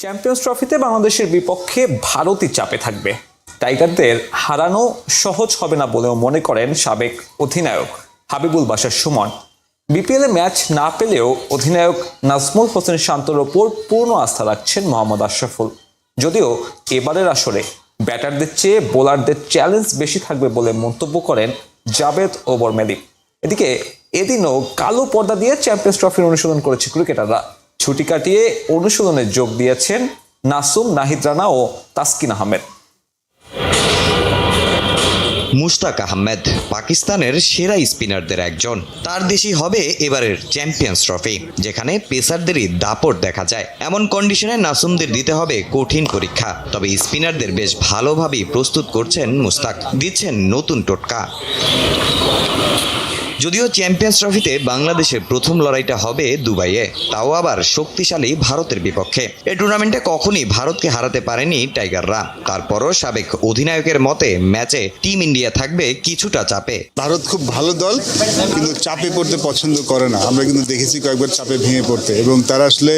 Champions ট্রফিতে বাংলাদেশের বিপক্ষে ভারতই চাপে থাকবে। টাইগারদের হারানো সহজ হবে না বলেও মনে করেন সাবেক অধিনায়ক হাবিবুল বাশার সুমন। বিপিএলে ম্যাচ না পেলেও অধিনায়ক নাজমুল হোসেন শান্তর ওপর পূর্ণ আস্থা রাখছেন মোহাম্মদ আশরাফুল। যদিও এবারের আসরে ব্যাটারদের চেয়ে বোলারদের চ্যালেঞ্জ বেশি থাকবে বলে মন্তব্য করেন জাবেদ ওমর মেলিক। এদিকে এদিনও কালো পর্দা দিয়ে চ্যাম্পিয়ন্স ট্রফির অনুশীলন করেছে ক্রিকেটাররা। ছুটি কাটিয়ে অনুশীলনে যোগ দিয়েছেন নাসুম, নাহিদ রানা ও তাসকিন আহমেদ। মুশতাক আহমেদ পাকিস্তানের সেরা স্পিনারদের একজন। তার দেশই হবে এবারের চ্যাম্পিয়ন্স ট্রফি, যেখানে পেসারদেরই দাপট দেখা যায়। এমন কন্ডিশনে নাসুমদের দিতে হবে কঠিন পরীক্ষা। তবে স্পিনারদের বেশ ভালোভাবেই প্রস্তুত করছেন মুশতাক, দিচ্ছেন নতুন টোটকা। যদিও চ্যাম্পিয়ন্স ট্রফিতে বাংলাদেশের প্রথম লড়াইটা হবে দুবাইয়ে, তাও আবার শক্তিশালী ভারতের বিপক্ষে। এই টুর্নামেন্টে কখনই ভারতকে হারাতে পারেনি টাইগাররা। তারপরও সাবেক অধিনায়কের মতে ম্যাচে টিম ইন্ডিয়া থাকবে কিছুটা চাপে। ভারত খুব ভালো দল, কিন্তু চাপে পড়তে পছন্দ করে না। আমরা কিন্তু দেখেছি কয়েকবার চাপে ভেঙে পড়তে, এবং তারা আসলে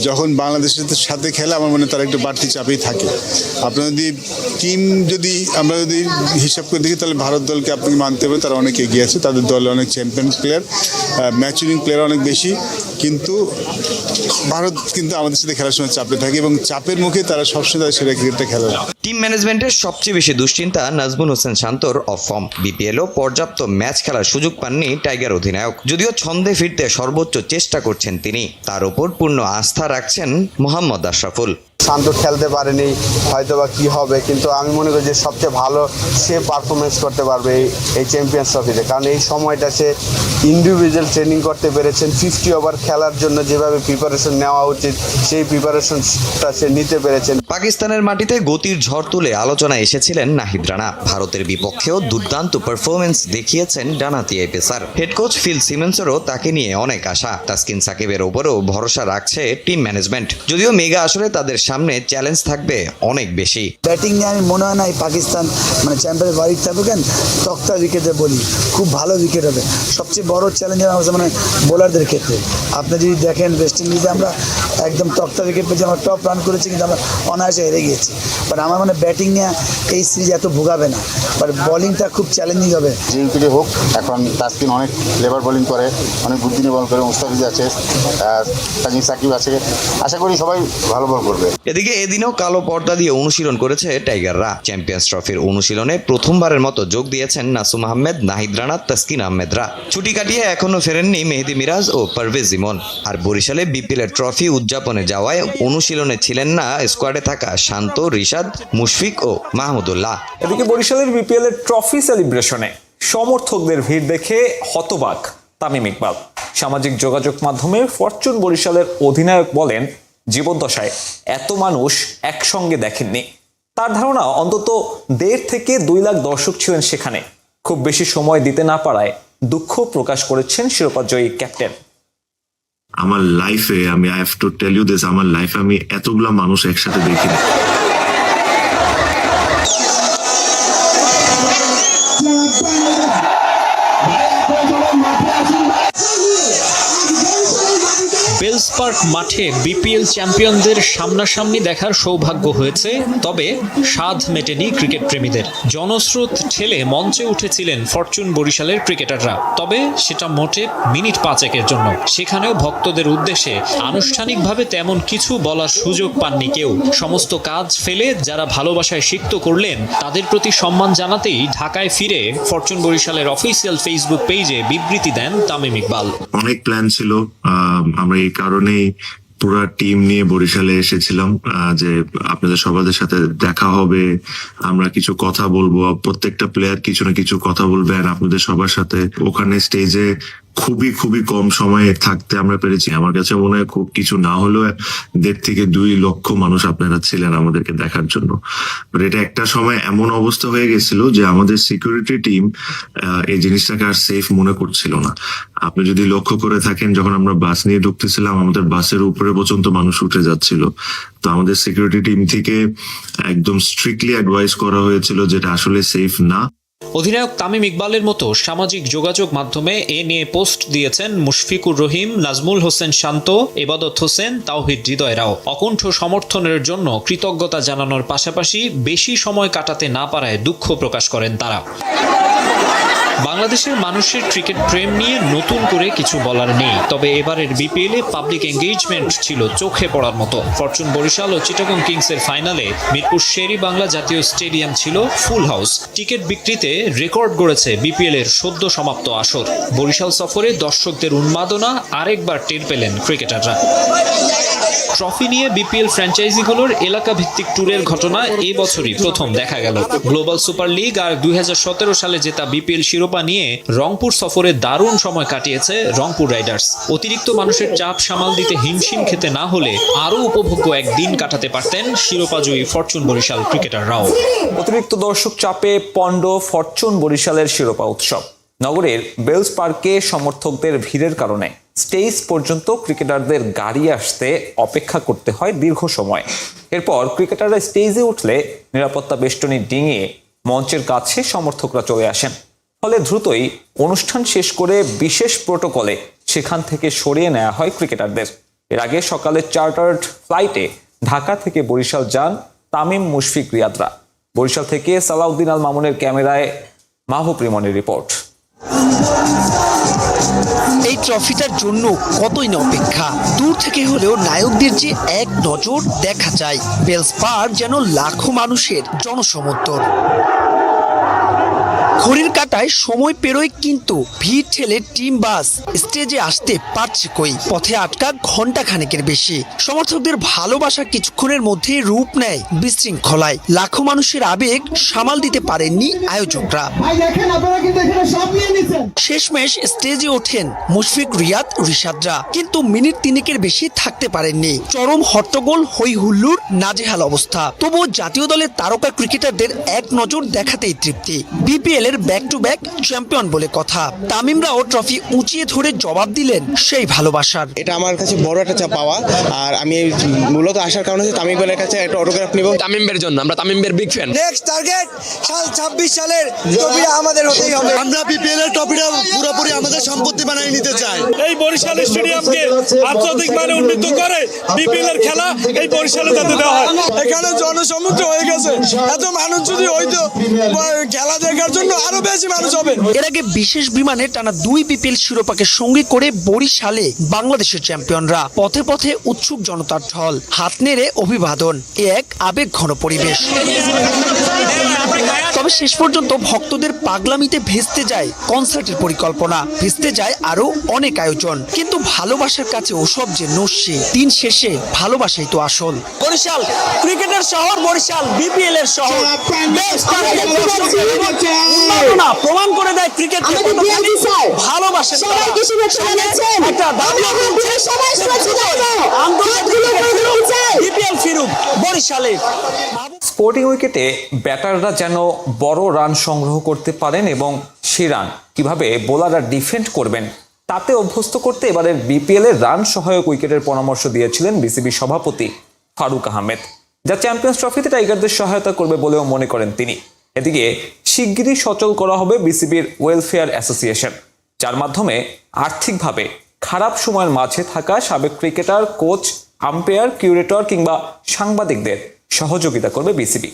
যখন বাংলাদেশের সাথে খেলে আমার মনে হয় তারা একটু বাড়তি চাপেই থাকে। আপনার যদি আমরা হিসাব করে দেখি, তাহলে ভারত দলকে আপনি মানতে হবে তারা অনেক এগিয়ে আছে। তাদের দলে অনেক চ্যাম্পিয়ন প্লেয়ার, ম্যাচুরিং প্লেয়ার অনেক বেশি, কিন্তু ভারত কিন্তু আমাদের সাথে খেলার সময় চাপে থাকে, এবং চাপের মুখে তারা সবসময় তাদের সেরা ক্রিকেটটা খেলে। টিম ম্যানেজমেন্টের সবচেয়ে বেশি দুশ্চিন্তা নাজমুল হোসেন শান্তর অফ ফর্ম। বিপিএলও পর্যাপ্ত ম্যাচ খেলার সুযোগ পাননি টাইগার অধিনায়ক। যদিও ছন্দে ফিরতে সর্বোচ্চ চেষ্টা করছেন তিনি, তার উপর পূর্ণ আস্থা রাখছেন মোহাম্মদ আশরাফুল। শান্ত খেলতে পারেনি, হয়তো বা কী হবে, কিন্তু আমি মনে করি যে সবচেয়ে ভালো সে পারফরমেন্স করতে পারবে এই চ্যাম্পিয়ন্স ট্রফিতে। কারণ এই সময়টা সে ইন্ডিভিজুয়াল ট্রেনিং করতে পেরেছেন। 50 ওভার খেলার জন্য যেভাবে প্রিপারেশন নেওয়া উচিত, সেই প্রিপারেশনটা সে নিতে পেরেছেন। পাকিস্তানের মাটিতে গতির ঝড় তুলে আলোচনায় এসেছিলেন নাহিদ রানা। ভারতের বিপক্ষেও দুর্দান্ত পারফরমেন্স দেখিয়েছেন ডানহাতি এই পেসার। হেড কোচ ফিল সিমন্সেরও তাকে নিয়ে অনেক আশা। তাসকিন সাকিবের ওপরও ভরসা রাখছে টিম ম্যানেজমেন্ট। যদিও মেগা আসরে তাদের সামনে চ্যালেঞ্জ থাকবে অনেক বেশি। ব্যাটিং নিয়ে আমি মনে হয় না এই পাকিস্তান চ্যাম্পিয়ন বাড়ির থাকবে, কেন তক্তা উইকেটে বলি, খুব ভালো উইকেট হবে। সবচেয়ে বড় চ্যালেঞ্জ আমার বোলারদের ক্ষেত্রে। আপনি যদি দেখেন ওয়েস্ট ইন্ডিজে আমরা একদম তক্তা উইকেট পেয়েছি, আমরা টপ রান করেছি, কিন্তু আমরা অনায়াসে হেরে গিয়েছি। বাট আমার ব্যাটিং নিয়ে এই সিরিজ এত ভোগাবে না, বাট বোলিংটা খুব চ্যালেঞ্জিং হবে। যে উইকেটে হোক, এখন তাসকিন অনেক লেবার বোলিং করে, অনেক বুদ্ধি নিয়ে বল করে। মুস্তাফিজ আছে, তাজিম সাকিব আছে, আশা করি সবাই ভালো বল করবে। এদিকে এদিনও কালো পর্দা দিয়ে অনুশীলন করেছে টাইগাররা। চ্যাম্পিয়ন্স ট্রফির অনুশীলনে প্রথমবারের মতো যোগ দিয়েছেন নাসুম আহমেদ, নাহিদ রানা, তাসকিন আহমেদরা। ছুটি কাটিয়ে এখনো ফেরেননি মেহেদি মিরাজ ও পারভেজ ইমন। আর বরিশালে বিপিএলের ট্রফি উদযাপনে যাওয়ায় অনুশীলনে ছিলেন না স্কোয়াডে থাকা শান্ত, রিশাদ, মুশফিক ও মাহমুদুল্লাহ। এদিকে বরিশালের বিপিএলের ট্রফি সেলিব্রেশনে সমর্থকদের ভিড় দেখে হতবাক তামিম ইকবাল। সামাজিক যোগাযোগ মাধ্যমে ফরচুন বরিশালের অধিনায়ক বলেন, জীবদ্দশায় এত মানুষ একসঙ্গে দেখেননি। তার ধারণা অন্তত 1.5 থেকে 2 লাখ দর্শক ছিলেন সেখানে। খুব বেশি সময় দিতে না পারায় দুঃখ প্রকাশ করেছেন শিরোপাজয়ী ক্যাপ্টেন। আমার লাইফে I have to tell you this, আমার লাইফে আমি এতগুলা মানুষ একসাথে দেখিনি। বেলস পার্ক মাঠে বিপিএল চ্যাম্পিয়নদের সামনাসামনি দেখার সৌভাগ্য হয়েছে, তবে স্বাদ মেটেনি ক্রিকেট প্রেমীদের। জনস্রোত ঠেলে মঞ্চে উঠেছিলেন ফরচুন বরিশালের ক্রিকেটাররা, তবে সেটা মোটে মিনিট 5-1-এর জন্য। সেখানেও ভক্তদের উদ্দেশ্যে আনুষ্ঠানিকভাবে তেমন কিছু বলার সুযোগ পাননি কেউ। সমস্ত কাজ ফেলে যারা ভালোবাসায় সিক্ত করলেন, তাদের প্রতি সম্মান জানাতেই ঢাকায় ফিরে ফরচুন বরিশালের অফিসিয়াল ফেসবুক পেজে বিবৃতি দেন তামিম ইকবাল। অনেক প্ল্যান ছিল, আমরা এই কারণেই পুরা টিম নিয়ে বরিশালে এসেছিলাম, যে আপনাদের সবার সাথে দেখা হবে, আমরা কিছু কথা বলবো, প্রত্যেকটা প্লেয়ার কিছু না কিছু কথা বলবেন আপনাদের সবার সাথে। ওখানে স্টেজে খুবই কম সময়ে থাকতে আমরা পেরেছি। আমার কাছে মনে হয় খুব কিছু না হলেও 1.5 থেকে 2 লক্ষ মানুষ আপনারা ছিলেন আমাদেরকে দেখার জন্য। এটা একটা সময় এমন অবস্থা হয়ে গেছিল যে আমাদের সিকিউরিটি টিম এই জিনিসটাকে আর সেফ মনে করছিল না। আপনি যদি লক্ষ্য করে থাকেন, যখন আমরা বাস নিয়ে ঢুকতেছিলাম, আমাদের বাসের উপরে পর্যন্ত মানুষ উঠে যাচ্ছিল। তো আমাদের সিকিউরিটি টিম থেকে একদম স্ট্রিক্টলি অ্যাডভাইস করা হয়েছিল যেটা আসলে সেফ না। অধিনায়ক তামিম ইকবালের মতো সামাজিক যোগাযোগ মাধ্যমে এ নিয়ে পোস্ট দিয়েছেন মুশফিকুর রহিম, নাজমুল হোসেন শান্ত, ইবাদত হোসেন, তাওহিদ হৃদয়রাও। অকুণ্ঠ সমর্থনের জন্য কৃতজ্ঞতা জানানোর পাশাপাশি বেশি সময় কাটাতে না পারায় দুঃখ প্রকাশ করেন তারা। বাংলাদেশের মানুষের ক্রিকেট প্রেম নিয়ে নতুন করে কিছু বলার নেই, তবে এবারের বিপিএলে পাবলিক এঙ্গেজমেন্ট ছিল চোখে পড়ার মতো। ফরচুন বরিশাল ও চিটাগং কিংসের ফাইনালে মিরপুর শেরি বাংলা জাতীয় স্টেডিয়াম ছিল ফুল হাউস। টিকিট বিক্রিতে রেকর্ড গড়েছে বিপিএল এর সদ্য সমাপ্ত আসর। বরিশাল সফরে দর্শকদের উন্মাদনা আরেকবার টের পেলেন ক্রিকেটাররা। ট্রফি নিয়ে বিপিএল ফ্র্যাঞ্চাইজিগুলোর এলাকা ভিত্তিক ট্যুরের ঘটনা এই বছরই প্রথম দেখা গেল। গ্লোবাল সুপার লিগ আর 2017 সালে জেতা বিপিএল শিরোপা নিয়ে রংপুর সফরে দারুণ সময় কাটিয়েছে রংপুর রাইডার্স। অতিরিক্ত মানুষের চাপ সামাল দিতে হিমশিম খেতে না হলে আরও উপভোগ্য একদিন কাটাতে পারতেন শিরোপাজয়ী ফরচুন বরিশাল ক্রিকেটাররাও। অতিরিক্ত দর্শক চাপে পণ্ড ফরচুন বরিশালের শিরোপা উৎসব। নগরের বেলস পার্কে সমর্থকদের ভিড়ের কারণে স্টেজ পর্যন্ত ক্রিকেটারদের গাড়ি আসতে অপেক্ষা করতে হয় দীর্ঘ সময়। এরপর ক্রিকেটাররা স্টেজে উঠলে নিরাপত্তা বেষ্টনী ডিঙিয়ে মঞ্চের কাছে সমর্থকরা চলে আসেন। ফলে দ্রুতই অনুষ্ঠান শেষ করে বিশেষ প্রোটোকলে সেখান থেকে সরিয়ে নেওয়া হয় ক্রিকেটারদের। এর আগে সকালে চার্টার্ড ফ্লাইটে ঢাকা থেকে বরিশাল যান তামিম, মুশফিক, রিয়াদরা। বরিশাল থেকে সালাউদ্দিন আল মামুনের ক্যামেরায় মাহবুব রিমনের রিপোর্ট। এই ট্রফিটার জন্য কতই না অপেক্ষা। দূর থেকে হলেও নায়কদের যে এক নজর দেখা যায়। বেলস পার্ক যেন লাখো মানুষের জনসমুদ্র। ঘড়ির কাঁটায় সময় পেরোয়, কিন্তু ভিড় ঠেলে টিম বাস স্টেজে আসতে পারছে কই। পথে আটকা ঘন্টা খানেকের বেশি। সমর্থকদের ভালোবাসা কিছুক্ষণের মধ্যে রূপ নেয় বিশৃঙ্খলায়। লাখো মানুষের আবেগ সামাল দিতে পারেননি আয়োজকরা। শেষমেশ স্টেজে ওঠেন মুশফিক, রিয়াদ, রিশাদরা, কিন্তু মিনিট তিনেকের বেশি থাকতে পারেননি। চরম হট্টগোল, হই হুল্লুর, নাজেহাল অবস্থা। তবুও জাতীয় দলের তারকা ক্রিকেটারদের এক নজর দেখাতেই তৃপ্তি। বিপিএল এর ব্যাক টু ব্যাক চ্যাম্পিয়ন বলে কথা। তামিমরাও ট্রফি উঁচিয়ে ধরে জবাব দিলেন সেই ভালোবাসার। এটা আমার কাছে বড় একটা পাওয়া, আর আমি মূলত আসার কারণ হচ্ছে তামিম ভাইয়ের কাছে একটা অটোগ্রাফ নিব। তামিমের জন্য আমরা তামিমের বিগ ফ্যান। নেক্সট টার্গেট 26 সালের ট্রফিটা আমাদের হতেই হবে। আমরা বিপিএল এর ট্রফিটা পুরোপুরি আমাদের সম্পত্তি বানিয়ে নিতে চাই। এই বরিশাল স্টেডিয়ামকে আন্তর্জাতিক মানে উন্নীত করে বিপিএল এর খেলা এই বরিশালে যাতে দেওয়া হয়। এখানে জনসমুদ্র হয়ে গেছে। এত মানুষ যদি হইতো খেলা দেখার জন্য আরো বেশি মানুষ হবে। এর আগে বিশেষ বিমানে টানা 2 বিপিএল শিরোপাকে সঙ্গী করে বরিশালে বাংলাদেশের চ্যাম্পিয়নরা। পথে পথে উৎসুক জনতার ঢল, হাত নেড়ে অভিবাদন, এক আবেগ ঘন পরিবেশ। তবে শেষ পর্যন্ত ভক্তদের পাগলামিতে ভেস্তে যায় কনসার্টের পরিকল্পনা, ভেস্তে যায় আরো অনেক আয়োজন। কিন্তু ভালোবাসার কাছে ওসব যে নস্যি। দিন শেষে ভালোবাসাই তো আসল। বরিশাল ক্রিকেটের শহর, বরিশাল বিপিএল এর শহর। প্রমাণ করে দেয় ক্রিকেট ভালোবাসেন। একটা বিপিএল ফিরুক বরিশালে। স্পোর্টিং উইকেটে ব্যাটাররা যেন বড় রান সংগ্রহ করতে পারেন এবং সে রান কিভাবে বোলাররা ডিফেন্ড করবেন তাতে অভ্যস্ত করতে এবারের বিপিএল এর রান সহায়ক উইকেটের পরামর্শ দিয়েছিলেন বিসিবি সভাপতি ফারুক আহমেদ, যা চ্যাম্পিয়ন্স ট্রফিতে টাইগারদের সহায়তা করবে বলেও মনে করেন তিনি। এদিকে শিগগিরই সচল করা হবে বিসিবির ওয়েলফেয়ার অ্যাসোসিয়েশন, যার মাধ্যমে আর্থিকভাবে খারাপ সময়ের মাঝে থাকা সাবেক ক্রিকেটার, কোচ, আম্পায়ার, কিউরেটর কিংবা সাংবাদিকদের সহযোগিতা করবে বিসিবি।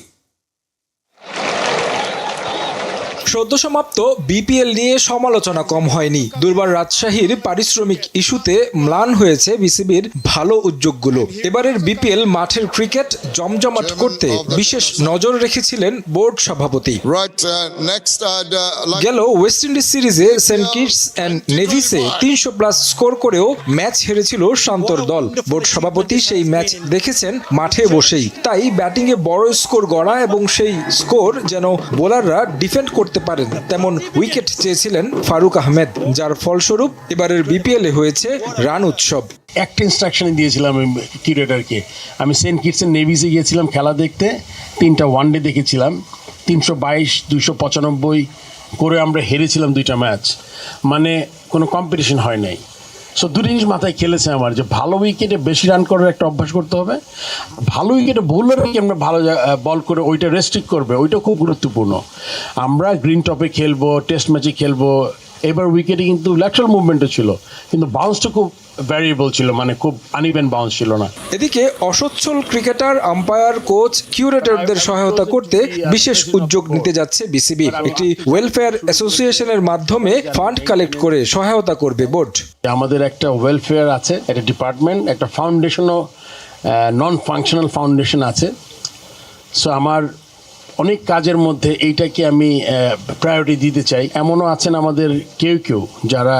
সদ্য সমাপ্ত বিপিএল নিয়ে সমালোচনা কম হয়নি। দুর্বার রাজশাহীর পারিশ্রমিক ইস্যুতে ম্লান হয়েছে বিসিবির ভালো উদ্যোগগুলো। এবারের বিপিএল মাঠের ক্রিকেট জমজমাট করতে বিশেষ নজর রেখেছিলেন বোর্ড সভাপতি। গেল ওয়েস্ট ইন্ডিজ সিরিজে সেন্ট কিটস অ্যান্ড নেভিসে 300+ স্কোর করেও ম্যাচ হেরেছিল শান্তর দল। বোর্ড সভাপতি সেই ম্যাচ দেখেছেন মাঠে বসেই, তাই ব্যাটিংয়ে বড় স্কোর গড়া এবং সেই স্কোর যেন বোলাররা ডিফেন্ড করতে পারেন তেমন উইকেট চেয়েছিলেন ফারুক আহমেদ, যার ফলস্বরূপ এবারের বিপিএল এ হয়েছে রান উৎসব। একটা ইনস্ট্রাকশন দিয়েছিলাম কিউরেটরকে। আমি সেন্ট কিটস এন্ড নেভিসে গিয়েছিলাম খেলা দেখতে, 3টা ওয়ানডে দেখেছিলাম। 322, 295 করে আমরা হেরেছিলাম 2টা ম্যাচ। মানে কোনো কম্পিটিশন হয় নাই। সো দুটো জিনিস মাথায় খেলেছে আমার, যে ভালো উইকেটে বেশি রান করার একটা অভ্যাস করতে হবে, ভালো উইকেটে বোলারকে আমরা ভালো বল করে ওইটা রেস্ট্রিক্ট করবে, ওইটা খুব গুরুত্বপূর্ণ। আমরা গ্রিন টপে খেলবো, টেস্ট ম্যাচে খেলবো, এবার উইকেটে কিন্তু ল্যাটারাল মুভমেন্টও ছিল, কিন্তু বাউন্সটা খুব ভ্যারিয়েবল ছিল, মানে খুব আনইভেন বাউন্স ছিল না। এদিকে অসচ্ছল ক্রিকেটার, আম্পায়ার, কোচ, কিউরেটরদের সহায়তা করতে বিশেষ উদ্যোগ নিতে যাচ্ছে বিসিবি। একটি ওয়েলফেয়ার অ্যাসোসিয়েশনের মাধ্যমে ফান্ড কালেক্ট করে সহায়তা করবে বোর্ড। আমাদের একটা ওয়েলফেয়ার আছে, একটা ডিপার্টমেন্ট, একটা ফাউন্ডেশনও, নন ফাংশনাল ফাউন্ডেশন আছে। সো আমার অনেক কাজের মধ্যে এইটাকে আমি প্রায়োরিটি দিতে চাই। এমনও আছেন আমাদের কেউ যারা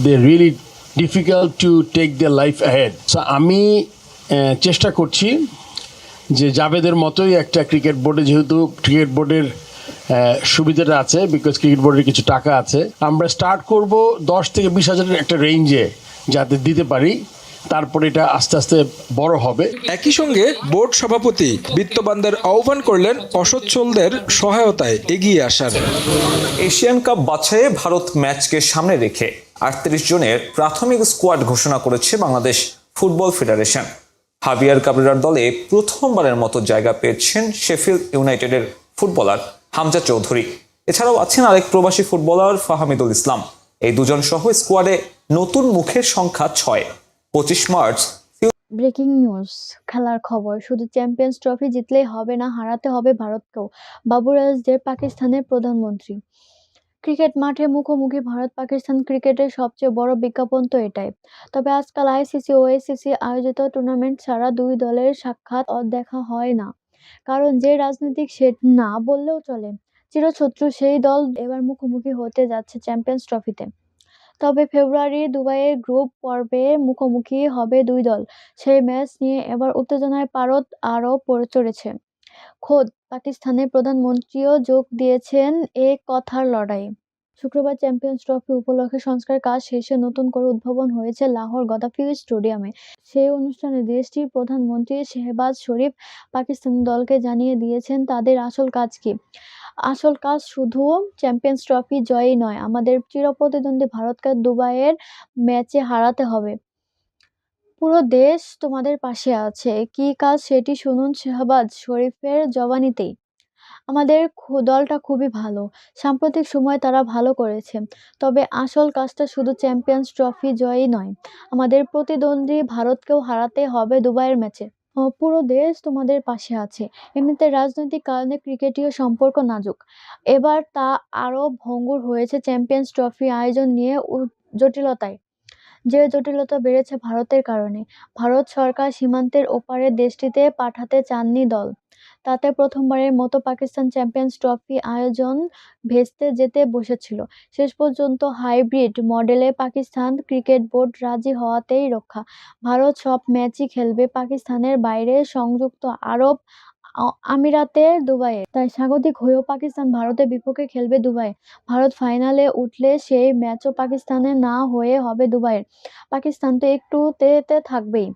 they really difficult to take the life ahead. So আমি চেষ্টা করছি যে জাভেদের মতোই একটা ক্রিকেট বোর্ডে, যেহেতু ক্রিকেট বোর্ডের সুবিধাটা আছে, বিকজ ক্রিকেট বোর্ডের কিছু টাকা আছে, আমরা স্টার্ট করব 10 থেকে 20 হাজারের একটা রেঞ্জে যাতে দিতে পারি, তারপরে এটা আস্তে আস্তে বড় হবে। একই সঙ্গে বোর্ড সভাপতি বিত্তবানদের আহ্বান করলেন অসচ্ছলদের সহায়তায় এগিয়ে আসার। এশিয়ান কাপ বাছাইয়ে ভারত ম্যাচকে সামনে রেখে 38 জনের প্রাথমিক স্কোয়াড ঘোষণা করেছে বাংলাদেশ ফুটবল ফেডারেশন। হাভিয়ার কাবরেরার দলে প্রথমবারের মতো জায়গা পেয়েছেন শেফিল্ড ইউনাইটেডের ফুটবলার হামজা চৌধুরী। এছাড়াও আছেন আরেক প্রবাসী ফুটবলার ফাহামিদুল ইসলাম। এই দুজন সহ স্কোয়াডে নতুন মুখের সংখ্যা 6। 25 মার্চ। ব্রেকিং নিউজ, খেলার খবর। শুধু চ্যাম্পিয়ন্স ট্রফি জিতলেই হবে না, হারাতে হবে ভারতকেও, বাবর আজমের পাকিস্তানের প্রধানমন্ত্রী। ক্রিকেট মাঠে মুখোমুখি ভারত পাকিস্তান ক্রিকেটের সবচেয়ে বড় বিজ্ঞাপন তো এটাই। তবে আজকাল আইসিসি ও এসিসি আয়োজিত টুর্নামেন্ট ছাড়া দুই দলের সাক্ষাৎ দেখা হয় না। কারণ যে রাজনৈতিক সে না বললেও চলে, চিরশত্রু সেই দল এবার মুখোমুখি হতে যাচ্ছে চ্যাম্পিয়ন্স ট্রফিতে। তবে ফেব্রুয়ারি দুবাইয়ের গ্রুপ পর্বে মুখোমুখি হবে দুই দল। সেই ম্যাচ নিয়ে এবার উত্তেজনায় পারদ আরও চড়েছে। খোদ পাকিস্তানের প্রধানমন্ত্রীও যোগ দিয়েছেন এ কথার লড়াই। শুক্রবার চ্যাম্পিয়ন্স ট্রফি উপলক্ষে সংস্কার কাজ শেষে নতুন করে উদ্বোধন হয়েছে লাহোর গদ্দাফি স্টেডিয়ামে। সেই অনুষ্ঠানে দেশটির প্রধানমন্ত্রী শেহবাজ শরীফ পাকিস্তান দলকে জানিয়ে দিয়েছেন তাদের আসল কাজ কি। আসল কাজ শুধু চ্যাম্পিয়ন্স ট্রফি জয়ই নয়, আমাদের চিরপ্রতিদ্বন্দ্বী ভারতকে দুবাইয়ের ম্যাচে হারাতে হবে। পুরো দেশ তোমাদের পাশে আছে। কি কাজ সেটি শুনুন শেহবাজ শরীফের জবানিতেই। আমাদের দলটা খুবই ভালো, সাম্প্রতিক সময়ে তারা ভালো করেছে। তবে আসল কাজটা শুধু চ্যাম্পিয়ন্স ট্রফি জয়ই নয়, আমাদের প্রতিদ্বন্দ্বী ভারতকেও হারাতে হবে দুবাইয়ের ম্যাচে। পুরো দেশ তোমাদের পাশে আছে। এমনিতে রাজনৈতিক কারণে ক্রিকেটীয় সম্পর্ক নাজুক। এবার তা আরও ভঙ্গুর হয়েছে চ্যাম্পিয়ন্স ট্রফি আয়োজন নিয়ে জটিলতায়। যে জটিলতা বেড়েছে ভারতের কারণে। ভারত সরকার সীমান্তের ওপারে দেশটিতে পাঠাতে চাননি দল। তাতে প্রথমবারের মতো পাকিস্তান চ্যাম্পিয়ন্স ট্রফি আয়োজন ভেস্তে যেতে বসেছিল। শেষ পর্যন্ত হাইব্রিড মডেলে পাকিস্তান ক্রিকেট বোর্ড রাজি হওয়াতেই রক্ষা। ভারত সব ম্যাচই খেলবে পাকিস্তানের বাইরে সংযুক্ত আরব আমিরাতের দুবাইয়ে। তাই স্বাগতিক হয়েও পাকিস্তান ভারতের বিপক্ষে খেলবে দুবাইয়ে। ভারত ফাইনালে উঠলে সেই ম্যাচও পাকিস্তানে না হয়ে হবে দুবাইয়ের। পাকিস্তান তো একটু তেতে থাকবেই।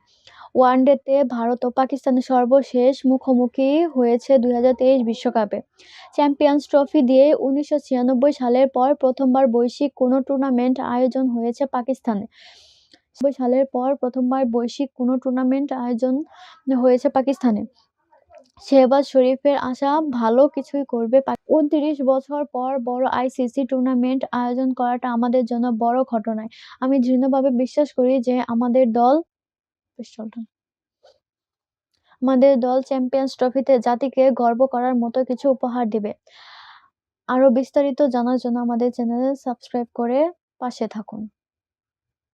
ওয়ানডেতে ভারত ও পাকিস্তানের সর্বশেষ মুখোমুখি হয়েছে 2023 বিশ্বকাপে। চ্যাম্পিয়ন্স ট্রফি দিয়ে 1996 সালের পর প্রথমবার বৈশ্বিক কোনো টুর্নামেন্ট আয়োজন হয়েছে পাকিস্তানে। সালের পর প্রথমবার বৈশ্বিক কোনো টুর্নামেন্ট আয়োজন হয়েছে পাকিস্তানে। শেহবাজ শরীফের আশা ভালো কিছুই করবে। 29 বছর পর বড় আইসিসি টুর্নামেন্ট আয়োজন করাটা আমাদের জন্য বড় ঘটনায়। আমি দৃঢ়ভাবে বিশ্বাস করি যে আমাদের দল চ্যাম্পিয়ন্স ট্রফিতে জাতিকে গর্ব করার মতো কিছু উপহার দিবে। আরো বিস্তারিত জানার জন্য আমাদের চ্যানেল সাবস্ক্রাইব করে পাশে থাকুন।